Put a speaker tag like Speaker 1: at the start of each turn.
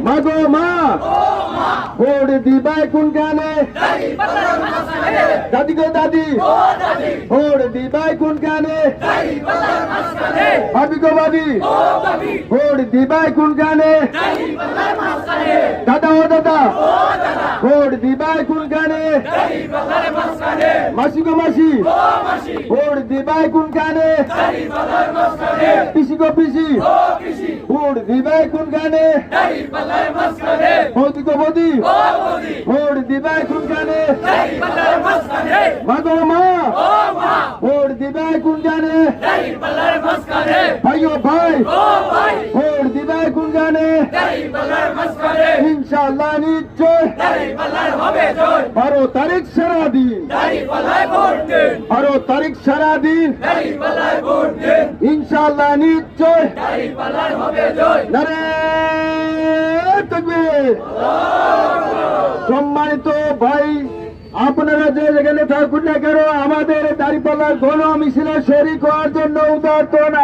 Speaker 1: মাগো মা ভোট দিবাই কোন গানে দাদি গো দাদি ভোট দিবাই কোন গানে ভাবি গো ভাবি ভোট দিবাই কোন গানে দাদা ও দাদা ভোট দিবাই কোন গানে মাসি গো মাসি ভোট দিবাই কোন গানে পিসি গো পিসি ভোট দিবাই কোন গানে বৌদি গো বৌদি ভোট দিবাই কোন গানে মাগো মা ভোট দিবাই কোন গানে ভাইও ভাই ভোট দিবাই কোন গানে ইনশাআল্লাহ নিশ্চয় 12 তারিখ সারাদিন 12 তারিখ সারাদিন ইনশাআল্লাহ নিশ্চয় নারে তাকবীর। সম্মানিত ভাই, আপনারা যে যেখানে থাকুন না কেন আমাদের দাঁড়িপাল্লার গণ মিছিলে শরীক হওয়ার জন্য উদাহরণ